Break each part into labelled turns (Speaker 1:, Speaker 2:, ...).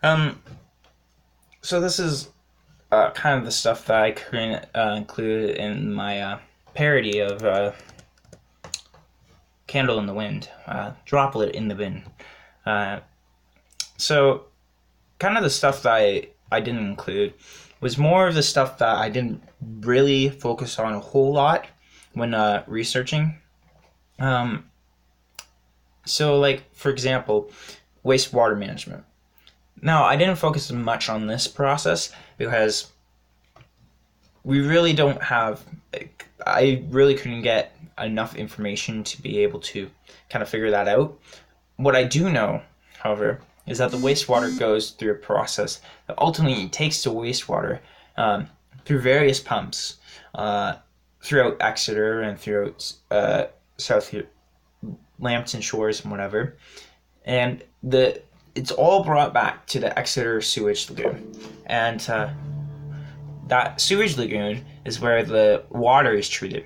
Speaker 1: Um, so this is kind of the stuff that I couldn't include in my parody of Candle in the Wind, Droplet in the Bin. Uh, so kind of the stuff that I didn't include was more of the stuff that I didn't really focus on a whole lot when researching. Um, so, like, for example, wastewater management. Now, I didn't focus much on this process because we really don't have. I really couldn't get enough information to be able to kind of figure that out. What I do know, however, is that the wastewater goes through a process that ultimately takes the wastewater through various pumps throughout Exeter and throughout South Lambton Shores and whatever, and it's all brought back to the Exeter sewage lagoon, and that sewage lagoon is where the water is treated,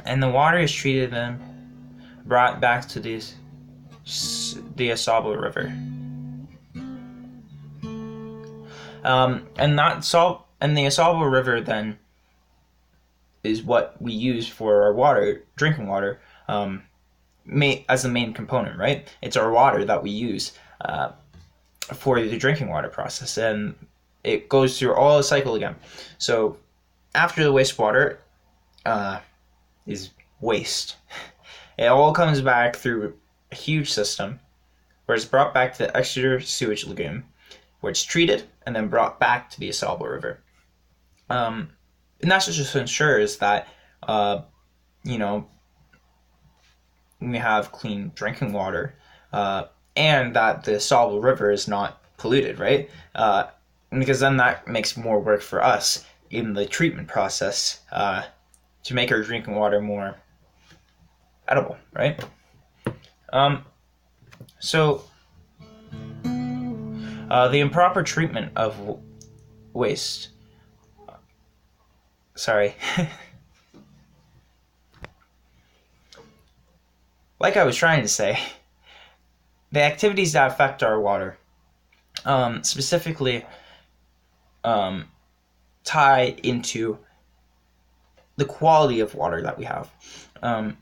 Speaker 1: and the water is treated and brought back to the Asaba River. And the Asaba River then is what we use for our water, drinking water, as the main component, right? It's our water that we use for the drinking water process, and it goes through all the cycle again. So after the wastewater is waste, it all comes back through a huge system where it's brought back to the Exeter sewage lagoon, where it's treated and then brought back to the Asaba River. And that just ensures that, you know, we have clean drinking water, and that the Asaba River is not polluted, right? Because then that makes more work for us in the treatment process to make our drinking water more edible, right? So the improper treatment of waste. Sorry. Like I was trying to say, the activities that affect our water, specifically tie into the quality of water that we have. And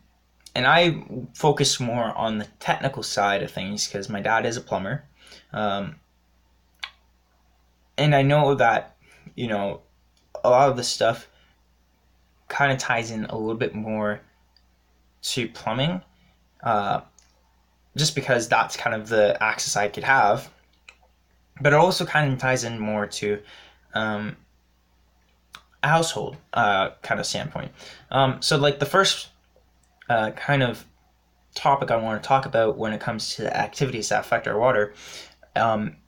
Speaker 1: I focus more on the technical side of things because my dad is a plumber. And I know that, a lot of this stuff kind of ties in a little bit more to plumbing, just because that's kind of the access I could have. But it also kind of ties in more to a household kind of standpoint. So, like, the first kind of topic I want to talk about when it comes to the activities that affect our water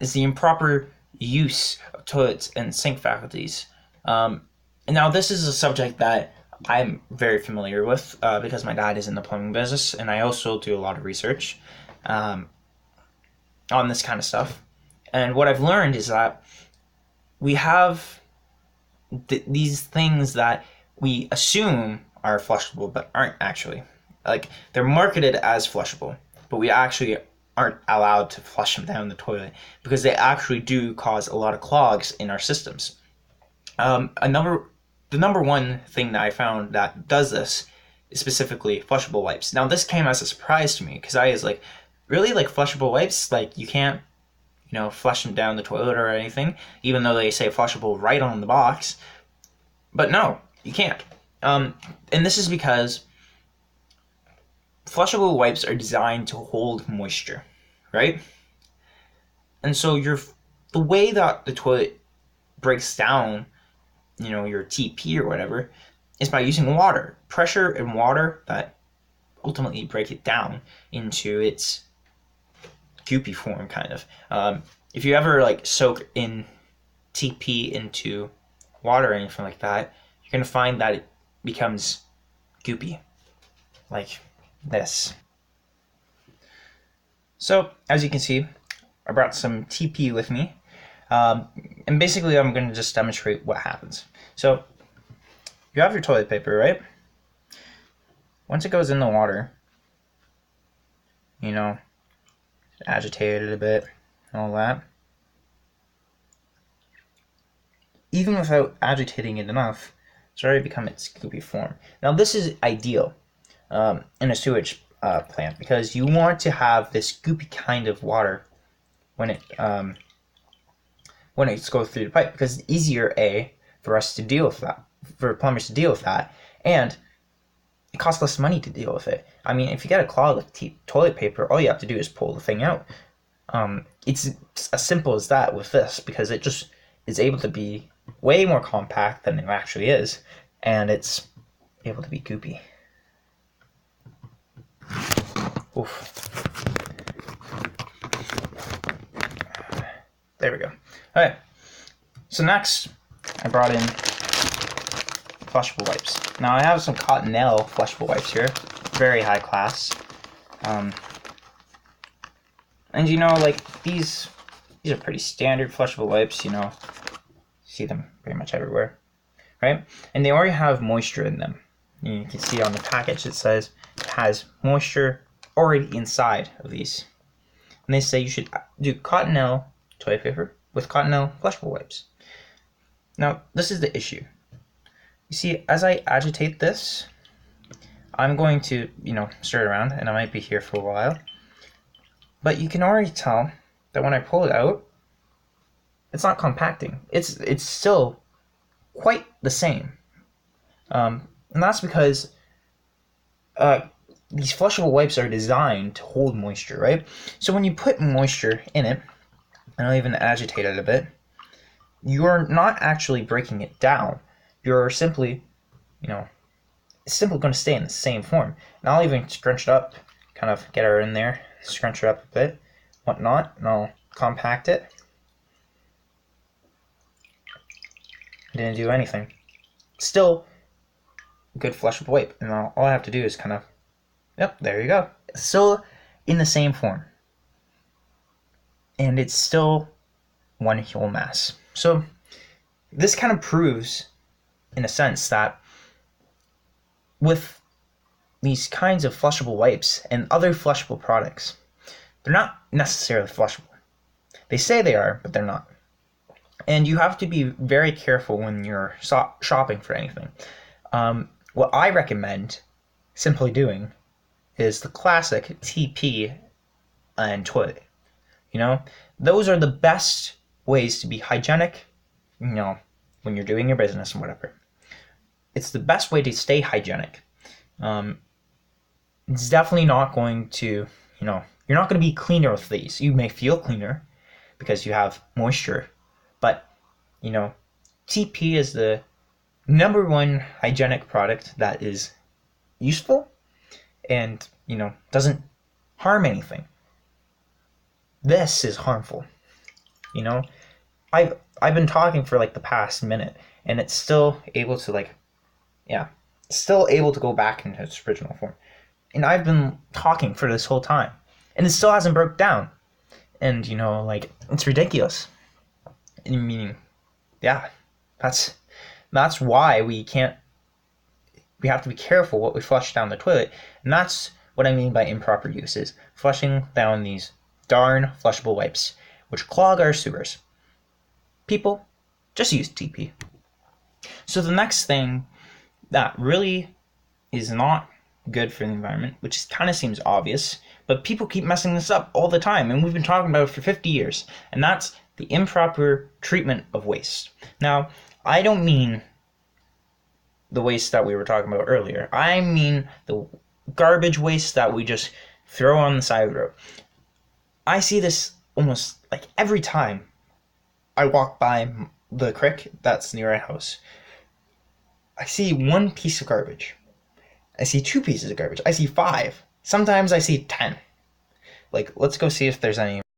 Speaker 1: is the improper use of toilets and sink faculties. And now, this is a subject that I'm very familiar with because my dad is in the plumbing business, and I also do a lot of research on this kind of stuff. And what I've learned is that we have these things that we assume are flushable but aren't actually. Like, they're marketed as flushable, but we actually aren't allowed to flush them down the toilet because they actually do cause a lot of clogs in our systems. The number one thing that I found that does this is specifically flushable wipes. Now, this came as a surprise to me because I was like, really? Like, flushable wipes? Like, you can't, flush them down the toilet or anything, even though they say flushable right on the box. But no, you can't. And this is because flushable wipes are designed to hold moisture, right? And so the way that the toilet breaks down, your TP or whatever, is by using water, pressure and water that ultimately break it down into its goopy form, kind of. If you ever soak in TP into water or anything like that, you're gonna find that it becomes goopy, like this. So, as you can see, I brought some TP with me, and basically I'm going to just demonstrate what happens. So, you have your toilet paper, right? Once it goes in the water, agitate it a bit, and all that. even without agitating it enough, it's already become its goopy form. Now this is ideal in a sewage plant, because you want to have this goopy kind of water when it's going through the pipe, because it's easier for us to deal with that, for plumbers to deal with that, and it costs less money to deal with it. I mean, if you get a clog with toilet paper, all you have to do is pull the thing out. It's as simple as that with this, because it just is able to be way more compact than it actually is, and it's able to be goopy. Oof. There we go. Okay, so next I brought in flushable wipes. Now I have some Cottonelle flushable wipes here, very high class. And you know, like these are pretty standard flushable wipes, you know. See them pretty much everywhere, right? And they already have moisture in them. You can see on the package it says it has moisture already inside of these. And they say you should do Cottonelle toilet paper with Cottonelle flushable wipes. Now, this is the issue. You see, as I agitate this, I'm going to, stir it around, and I might be here for a while. But you can already tell that when I pull it out, it's not compacting. It's still quite the same. And that's because these flushable wipes are designed to hold moisture, right? So when you put moisture in it, and I'll even agitate it a bit, you're not actually breaking it down. You're simply, it's simply going to stay in the same form. And I'll even scrunch it up, kind of get her in there, scrunch it up a bit, whatnot, and I'll compact it. I didn't do anything. Still a good flushable wipe, and all I have to do is kind of, yep, there you go. It's still in the same form. And it's still one whole mass. So this kind of proves, in a sense, that with these kinds of flushable wipes and other flushable products, they're not necessarily flushable. They say they are, but they're not. And you have to be very careful when you're shopping for anything. What I recommend simply doing is the classic TP and toilet. Those are the best ways to be hygienic, when you're doing your business and whatever. It's the best way to stay hygienic. It's definitely not going to, you're not going to be cleaner with these. You may feel cleaner because you have moisture, but, TP is the #1 hygienic product that is useful and, doesn't harm anything. This is harmful. I've been talking for like the past minute, and it's still able to still able to go back into its original form. And I've been talking for this whole time, and it still hasn't broke down. And it's ridiculous. Meaning, yeah, that's why we have to be careful what we flush down the toilet. And that's what I mean by improper use, is flushing down these darn flushable wipes, which clog our sewers. People, just use TP. So the next thing that really is not good for the environment, which kind of seems obvious, but people keep messing this up all the time, and we've been talking about it for 50 years, and that's the improper treatment of waste. Now, I don't mean the waste that we were talking about earlier. I mean the garbage waste that we just throw on the side of the road. I see this almost like every time I walk by the creek that's near our house. I see one piece of garbage. I see 2 pieces of garbage. I see 5. Sometimes I see 10. Let's go see if there's any